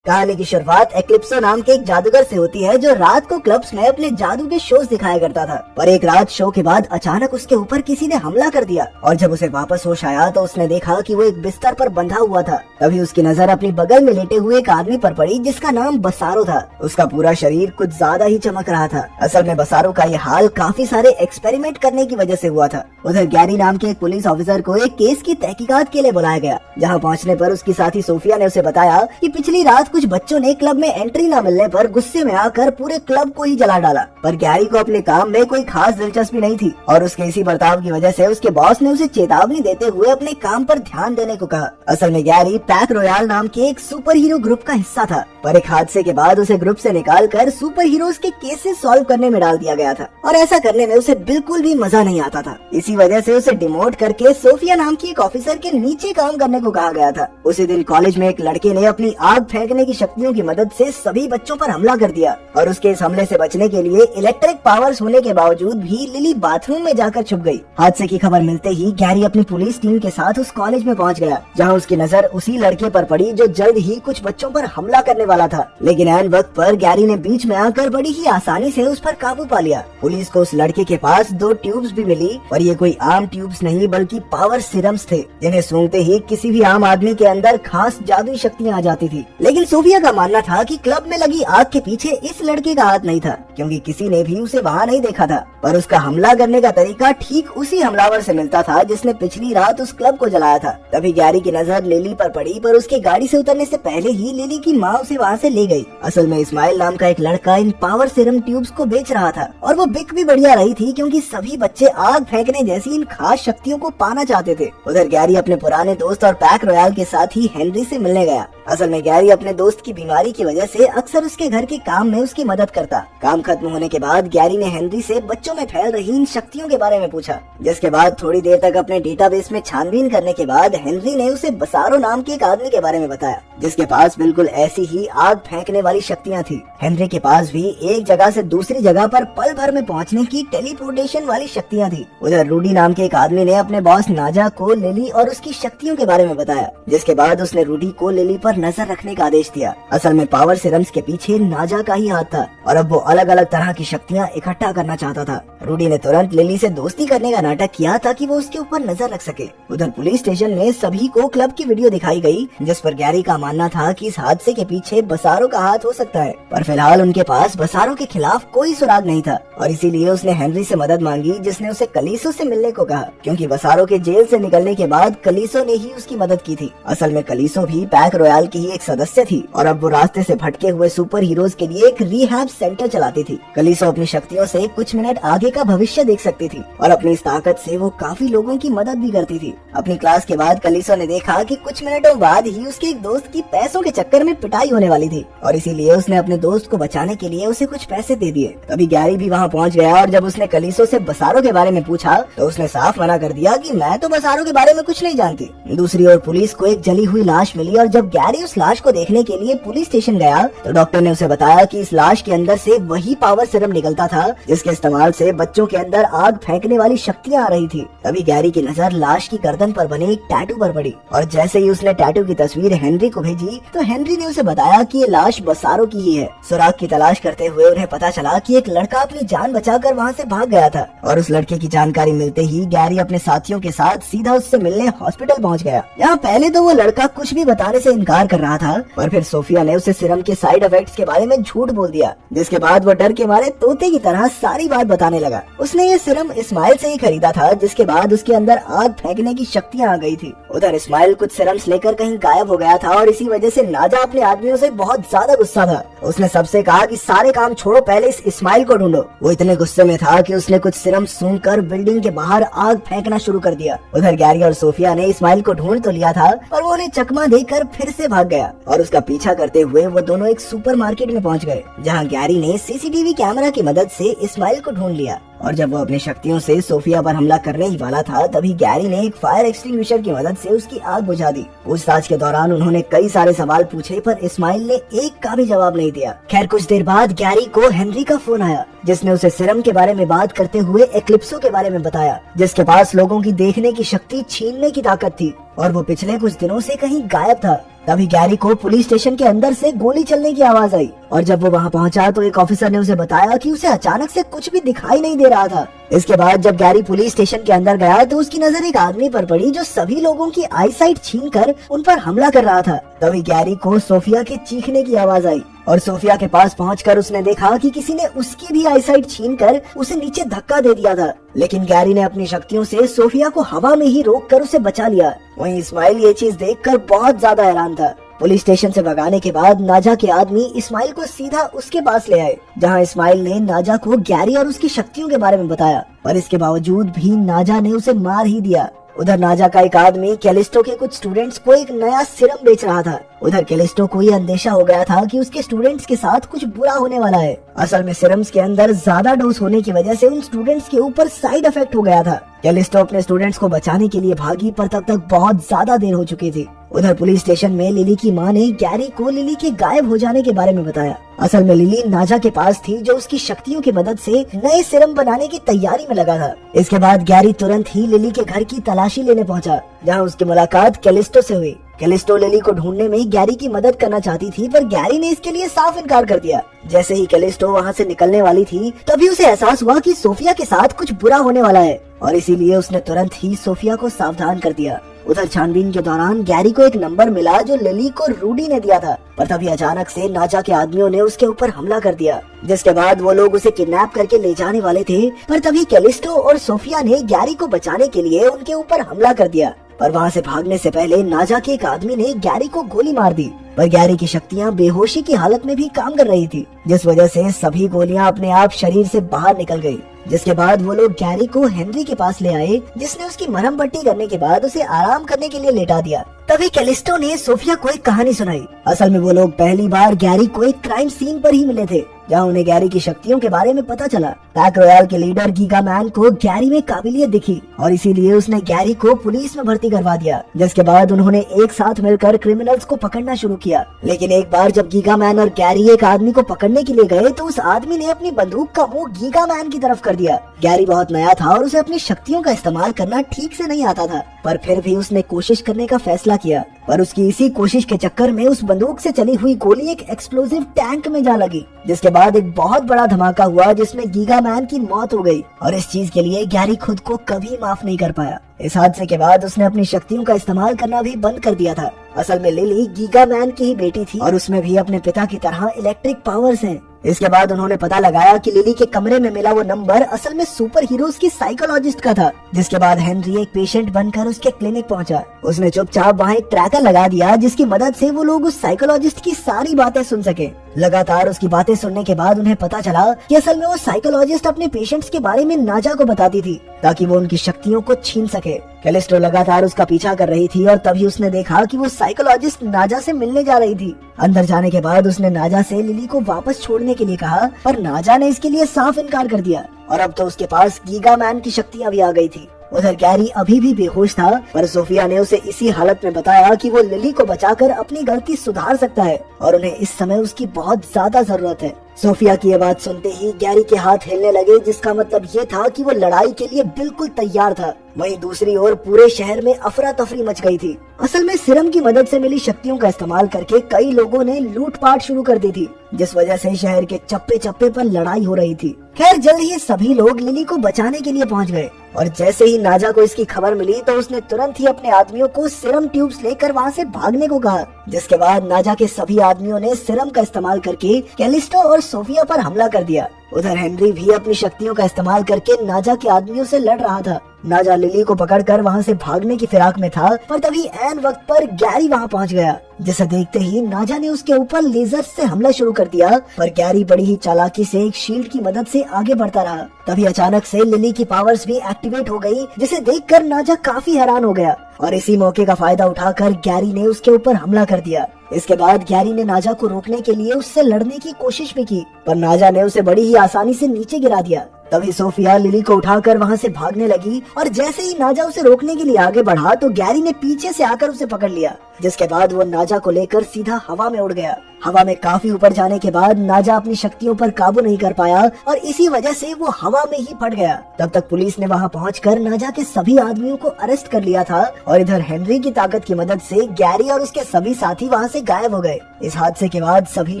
कहानी की शुरुआत एक्लिप्सो नाम के एक जादूगर से होती है जो रात को क्लब्स में अपने जादू के शोज दिखाया करता था। पर एक रात शो के बाद अचानक उसके ऊपर किसी ने हमला कर दिया और जब उसे वापस होश आया तो उसने देखा कि वो एक बिस्तर पर बंधा हुआ था। तभी उसकी नजर अपनी बगल में लेटे हुए एक आदमी पर पड़ी जिसका नाम बसारो था। उसका पूरा शरीर कुछ ज्यादा ही चमक रहा था। असल में बसारो का ये हाल काफी सारे एक्सपेरिमेंट करने की वजह से हुआ था। उधर गैरी नाम के एक पुलिस ऑफिसर को एक केस की तहकीकात के लिए बुलाया गया, जहाँ पहुँचने पर उसकी साथी सोफिया ने उसे बताया कि पिछली रात कुछ बच्चों ने क्लब में एंट्री न मिलने पर गुस्से में आकर पूरे क्लब को ही जला डाला। पर गैरी को अपने काम में कोई खास दिलचस्पी नहीं थी और उसके इसी बर्ताव की वजह से उसके बॉस ने उसे चेतावनी देते हुए अपने काम पर ध्यान देने को कहा। असल में गैरी पैक रॉयल नाम के एक सुपर हीरो ग्रुप का हिस्सा था, पर एक हादसे के बाद उसे ग्रुप से निकालकर सुपर हीरोज के केसेस सॉल्व करने में डाल दिया गया था और ऐसा करने में उसे बिल्कुल भी मजा नहीं आता था। इसी वजह से उसे डिमोट करके सोफिया नाम की एक ऑफिसर के नीचे काम करने को कहा गया था। उसी दिन कॉलेज में एक लड़के ने अपनी आग फेंकने की शक्तियों की मदद से सभी बच्चों पर हमला कर दिया और उसके इस हमले से बचने के लिए इलेक्ट्रिक पावर्स होने के बावजूद भी लिली बाथरूम में जाकर छुप गई। हादसे की खबर मिलते ही गैरी अपनी पुलिस टीम के साथ उस कॉलेज में पहुंच गया, जहां उसकी नजर उसी लड़के पर पड़ी जो जल्द ही कुछ बच्चों पर हमला करने वाला था। लेकिन ऐन वक्त पर गैरी ने बीच में आकर बड़ी ही आसानी से उस पर काबू पा लिया। पुलिस को उस लड़के के पास 2 ट्यूब्स भी मिली, पर ये कोई आम ट्यूब्स नहीं बल्कि पावर सिरम्स थे, जिन्हें सूंघते ही किसी भी आम आदमी के अंदर खास जादुई शक्तियाँ आ जाती थी। लेकिन सोफिया का मानना था कि क्लब में लगी आग के पीछे इस लड़के का हाथ नहीं था, क्योंकि किसी ने भी उसे वहाँ नहीं देखा था। पर उसका हमला करने का तरीका ठीक उसी हमलावर से मिलता था जिसने पिछली रात उस क्लब को जलाया था। तभी गैरी की नजर लिली पर पड़ी, पर उसके गाड़ी से उतरने से पहले ही लिली की माँ उसे वहाँ से ले गई। असल में इस्माइल नाम का एक लड़का इन पावर सीरम ट्यूब्स को बेच रहा था और वो बिक भी बढ़िया रही थी, क्योंकि सभी बच्चे आग फेंकने जैसी इन खास शक्तियों को पाना चाहते थे। उधर गैरी अपने पुराने दोस्त और पैक रॉयल के साथ ही हेनरी से मिलने गया। असल में गैरी अपने दोस्त की बीमारी की वजह से अक्सर उसके घर के काम में उसकी मदद करता। काम खत्म होने के बाद गैरी ने हेनरी से बच्चों में फैल रही इन शक्तियों के बारे में पूछा, जिसके बाद थोड़ी देर तक अपने डेटाबेस में छानबीन करने के बाद हेनरी ने उसे बसारो नाम के एक आदमी के बारे में बताया, जिसके पास बिल्कुल ऐसी ही आग फेंकने वाली शक्तियाँ थी। हेनरी के पास भी एक जगह से दूसरी जगह पर पल भर में पहुँचने की टेलीपोर्टेशन वाली शक्तियाँ थी। उधर रूडी नाम के एक आदमी ने अपने बॉस नाजा को लिली और उसकी शक्तियों के बारे में बताया, जिसके बाद उसने रूडी को लिली पर नजर रखने का आदेश दिया। असल में पावर सिरम्स के पीछे नाजा का ही हाथ था और अब वो अलग अलग तरह की शक्तियाँ इकट्ठा करना चाहता था। रूडी ने तुरंत लिली से दोस्ती करने का नाटक किया ताकि वो उसके ऊपर नजर रख सके। उधर पुलिस स्टेशन में सभी को क्लब की वीडियो दिखाई गई, जिस पर गैरी का मानना था कि इस हादसे के पीछे बसारो का हाथ हो सकता है। पर फिलहाल उनके पास बसारो के खिलाफ कोई सुराग नहीं था और इसीलिए उसने हेनरी से मदद मांगी, जिसने उसे कलीसो से मिलने को कहा, क्योंकि बसारो के जेल से निकलने के बाद कलीसो ने ही उसकी मदद की थी। असल में कलीसो भी पैक रॉयल की ही एक सदस्य थी और अब वो रास्ते से भटके हुए सुपर हीरोज के लिए एक रिहैब सेंटर चलाती थी। कलीसो अपनी शक्तियों से कुछ मिनट आगे का भविष्य देख सकती थी और अपनी इस ताकत से वो काफी लोगों की मदद भी करती थी। अपनी क्लास के बाद कलीसो ने देखा कि कुछ मिनटों बाद ही उसके एक दोस्त की पैसों के चक्कर में पिटाई होने वाली थी और इसीलिए उसने अपने दोस्त को बचाने के लिए उसे कुछ पैसे दे दिए। तभी गैरी भी वहाँ पहुँच गया और जब उसने कलीसो से बसारो के बारे में पूछा तो उसने साफ मना कर दिया कि मैं तो बसारो के बारे में कुछ नहीं जानती। दूसरी ओर पुलिस को एक जली हुई लाश मिली और जब गैरी उस लाश को देखने के लिए पुलिस स्टेशन गया तो डॉक्टर ने उसे बताया कि इस लाश के अंदर से वही पावर सिरम निकलता था जिसके इस्तेमाल से बच्चों के अंदर आग फेंकने वाली शक्तियाँ आ रही थी। तभी गैरी की नजर लाश की गर्दन पर बने एक टैटू पर पड़ी और जैसे ही उसने टैटू की तस्वीर हेनरी को भेजी तो हेनरी ने उसे बताया कि ये लाश बसारो की ही है। सुराग की तलाश करते हुए उन्हें पता चला कि एक लड़का अपनी जान बचाकर वहाँ से भाग गया था और उस लड़के की जानकारी मिलते ही गैरी अपने साथियों के साथ सीधा उससे मिलने हॉस्पिटल पहुँच गया। यहाँ पहले तो वो लड़का कुछ भी बताने से इनकार कर रहा था, पर फिर सोफिया ने उसे सिरम के साइड इफेक्ट्स के बारे में झूठ बोल दिया, जिसके बाद वो डर के मारे तोते की तरह सारी बात बताने लगा। उसने ये सिरम इस्माइल से ही खरीदा था, जिसके बाद उसके अंदर आग फेंकने की शक्तियाँ आ गई थी। उधर इस्माइल कुछ सिरम्स लेकर कहीं गायब हो गया था और इसी वजह से नाजा अपने आदमियों से बहुत ज्यादा गुस्सा था। उसने सबसे कहा कि सारे काम छोड़ो, पहले इस इस्माइल को ढूंढो। वो इतने गुस्से में था कि उसने कुछ सिरम सूंघकर बिल्डिंग के बाहर आग फेंकना शुरू कर दिया। उधर गैरी और सोफिया ने इस्माइल को ढूंढ तो लिया था, पर वो उन्हें चकमा देकर फिर से भाग गया और उसका पीछा करते हुए वो दोनों एक सुपरमार्केट में पहुंच गए, जहां गैरी ने सीसीटीवी कैमरा की मदद से इस्माइल को ढूंढ लिया। और जब वो अपनी शक्तियों से सोफिया पर हमला करने ही वाला था तभी गैरी ने एक फायर एक्सटिंग्विशर की मदद से उसकी आग बुझा दी। पूछताछ के दौरान उन्होंने कई सारे सवाल पूछे, पर इस्माइल ने एक का भी जवाब नहीं दिया। खैर कुछ देर बाद गैरी को हेनरी का फोन आया, जिसने उसे सिरम के बारे में बात करते हुए एक्लिप्सो के बारे में बताया, जिसके पास लोगों की देखने की शक्ति छीनने की ताकत थी और वो पिछले कुछ दिनों से कहीं गायब था। तभी गैरी को पुलिस स्टेशन के अंदर से गोली चलने की आवाज आई और जब वो वहाँ पहुँचा तो एक ऑफिसर ने उसे बताया कि उसे अचानक से कुछ भी दिखाई नहीं दे रहा था। इसके बाद जब गैरी पुलिस स्टेशन के अंदर गया तो उसकी नजर एक आदमी पर पड़ी जो सभी लोगों की आईसाइट छीनकर उन पर हमला कर रहा था। तभी गैरी को सोफिया के चीखने की आवाज आई और सोफिया के पास पहुंचकर उसने देखा कि किसी ने उसकी भी आईसाइट छीनकर उसे नीचे धक्का दे दिया था, लेकिन गैरी ने अपनी शक्तियों से सोफिया को हवा में ही रोककर उसे बचा लिया। वहीं इस्माइल ये चीज देखकर बहुत ज्यादा हैरान था। पुलिस स्टेशन से भगाने के बाद नाजा के आदमी इस्माइल को सीधा उसके पास ले आए, जहां इस्माइल ने नाजा को गैरी और उसकी शक्तियों के बारे में बताया, पर इसके बावजूद भी नाजा ने उसे मार ही दिया। उधर नाजा का एक आदमी कैलिस्टो के कुछ स्टूडेंट्स को एक नया सिरम बेच रहा था। उधर कैलिस्टो को ये अंदेशा हो गया था कि उसके स्टूडेंट्स के साथ कुछ बुरा होने वाला है। असल में सिरम्स के अंदर ज्यादा डोज होने की वजह से उन स्टूडेंट्स के ऊपर साइड इफेक्ट हो गया था। कैलिस्टो अपने स्टूडेंट्स को बचाने के लिए भागी, पर तब तक बहुत ज्यादा देर हो चुकी थी। उधर पुलिस स्टेशन में लिली की मां ने गैरी को लिली के गायब हो जाने के बारे में बताया। असल में लिली नाजा के पास थी जो उसकी शक्तियों की मदद से नए सिरम बनाने की तैयारी में लगा था। इसके बाद गैरी तुरंत ही लिली के घर की तलाशी लेने पहुंचा, जहां उसकी मुलाकात कैलिस्टो से हुई। कैलिस्टो लिली को ढूंढने में गैरी की मदद करना चाहती थी, पर गैरी ने इसके लिए साफ इनकार कर दिया। जैसे ही कैलिस्टो वहां से निकलने वाली थी तभी उसे एहसास हुआ कि सोफिया के साथ कुछ बुरा होने वाला है और इसीलिए उसने तुरंत ही सोफिया को सावधान कर दिया। उधर छानबीन के दौरान गैरी को एक नंबर मिला जो लिली को रूडी ने दिया था, पर तभी अचानक से नाजा के आदमियों ने उसके ऊपर हमला कर दिया, जिसके बाद वो लोग उसे किडनैप करके ले जाने वाले थे। पर तभी कैलिस्टो और सोफिया ने गैरी को बचाने के लिए उनके ऊपर हमला कर दिया, पर वहाँ से भागने से पहले नाजा के एक आदमी ने गैरी को गोली मार दी। पर गैरी की शक्तियाँ बेहोशी की हालत में भी काम कर रही थी, जिस वजह से सभी गोलियां अपने आप शरीर से बाहर निकल गयी। जिसके बाद वो लोग गैरी को हेनरी के पास ले आए, जिसने उसकी मरहम पट्टी करने के बाद उसे आराम करने के लिए लेटा दिया। तभी कैलिस्टो ने सोफिया को एक कहानी सुनाई। असल में वो लोग पहली बार गैरी को एक क्राइम सीन पर ही मिले थे, जहां उन्हें गैरी की शक्तियों के बारे में पता चला। पैक रॉयल के लीडर गीगा मैन को गैरी में काबिलियत दिखी और इसीलिए उसने गैरी को पुलिस में भर्ती करवा दिया, जिसके बाद उन्होंने एक साथ मिलकर क्रिमिनल्स को पकड़ना शुरू किया। लेकिन एक बार जब गीगा मैन और गैरी एक आदमी को पकड़ने के लिए गए तो उस आदमी ने अपनी बंदूक का मुंह गीगा मैन की तरफ कर दिया। गैरी बहुत नया था और उसे अपनी शक्तियों का इस्तेमाल करना ठीक से नहीं आता था, पर फिर भी उसने कोशिश करने का फैसला किया। पर उसकी इसी कोशिश के चक्कर में उस बंदूक से चली हुई गोली एक एक्सप्लोसिव टैंक में जा लगी, जिसके बाद एक बहुत बड़ा धमाका हुआ जिसमें गीगा मैन की मौत हो गई। और इस चीज के लिए गैरी खुद को कभी माफ नहीं कर पाया। इस हादसे के बाद उसने अपनी शक्तियों का इस्तेमाल करना भी बंद कर दिया था। असल में लिली गीगा मैन की ही बेटी थी और उसमें भी अपने पिता की तरह इलेक्ट्रिक पावर्स हैं। इसके बाद उन्होंने पता लगाया कि लिली के कमरे में मिला वो नंबर असल में सुपर हीरोज की साइकोलॉजिस्ट का था। जिसके बाद हेनरी एक पेशेंट बनकर उसके क्लिनिक पहुंचा। उसने चुपचाप वहाँ एक ट्रैकर लगा दिया, जिसकी मदद से वो लोग उस साइकोलॉजिस्ट की सारी बातें सुन सके। लगातार उसकी बातें सुनने के बाद उन्हें पता चला कि असल में वो साइकोलॉजिस्ट अपने पेशेंट्स के बारे में नाजा को बताती थी, ताकि वो उनकी शक्तियों को छीन सके। कैलिस्टो लगातार उसका पीछा कर रही थी और तभी उसने देखा कि वो साइकोलॉजिस्ट नाजा से मिलने जा रही थी। अंदर जाने के बाद उसने नाजा से लिली को वापस छोड़ने के लिए कहा, पर नाजा ने इसके लिए साफ इनकार कर दिया और अब तो उसके पास गीगा मैन की शक्तियाँ भी आ गई थी। उधर गैरी अभी भी बेहोश था, पर सोफिया ने उसे इसी हालत में बताया कि वो लिली को बचाकर अपनी गलती सुधार सकता है और उन्हें इस समय उसकी बहुत ज्यादा जरूरत है। सोफिया की ये बात सुनते ही गैरी के हाथ हिलने लगे, जिसका मतलब ये था कि वो लड़ाई के लिए बिल्कुल तैयार था। वहीं दूसरी ओर पूरे शहर में अफरा तफरी मच गई थी। असल में सिरम की मदद से मिली शक्तियों का इस्तेमाल करके कई लोगों ने लूटपाट शुरू कर दी थी, जिस वजह से शहर के चप्पे चप्पे पर लड़ाई हो रही थी। खैर जल्द ही सभी लोग लिली को बचाने के लिए पहुंच गए और जैसे ही नाजा को इसकी खबर मिली तो उसने तुरंत ही अपने आदमियों को सिरम ट्यूब्स लेकर वहां से भागने को कहा। जिसके बाद नाजा के सभी आदमियों ने सिरम का इस्तेमाल करके कैलिस्टो और सोफिया पर हमला कर दिया। उधर हेनरी भी अपनी शक्तियों का इस्तेमाल करके नाजा के आदमियों से लड़ रहा था। नाजा लिली को पकड़कर वहां से भागने की फिराक में था, पर तभी ऐन वक्त पर गैरी वहां पहुंच गया, जिसे देखते ही नाजा ने उसके ऊपर लेजर से हमला शुरू कर दिया। पर गैरी बड़ी ही चालाकी से एक शील्ड की मदद से आगे बढ़ता रहा। तभी अचानक से लिली की पावर्स भी एक्टिवेट हो गई, जिसे देखकर नाजा काफी हैरान हो गया और इसी मौके का फायदा उठाकर गैरी ने उसके ऊपर हमला कर दिया। इसके बाद गैरी ने नाजा को रोकने के लिए उससे लड़ने की कोशिश भी की, पर नाजा ने उसे बड़ी ही आसानी से नीचे गिरा दिया। तभी सोफिया लिली को उठाकर वहाँ से भागने लगी और जैसे ही नाजा उसे रोकने के लिए आगे बढ़ा तो गैरी ने पीछे से आकर उसे पकड़ लिया, जिसके बाद वो नाजा को लेकर सीधा हवा में उड़ गया। हवा में काफी ऊपर जाने के बाद नाजा अपनी शक्तियों पर काबू नहीं कर पाया और इसी वजह से वो हवा में ही फट गया। तब तक पुलिस ने वहाँ पहुंचकर नाजा के सभी आदमियों को अरेस्ट कर लिया था और इधर हेनरी की ताकत की मदद से गैरी और उसके सभी साथी वहाँ से गायब हो गए। इस हादसे के बाद सभी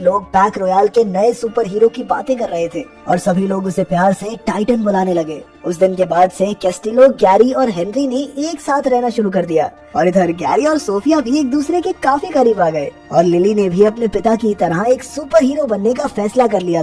लोग पैक रॉयल के नए सुपर हीरो की बातें कर रहे थे और सभी लोग उसे प्यार से टाइटन बुलाने लगे। उस दिन के बाद से कैस्टिलो, गैरी और हेनरी ने एक साथ रहना शुरू कर दिया और इधर गैरी और सोफिया भी एक दूसरे के काफी करीब आ गए और लिली ने भी अपने पिता की तरह एक सुपर हीरो बनने का फैसला कर लिया।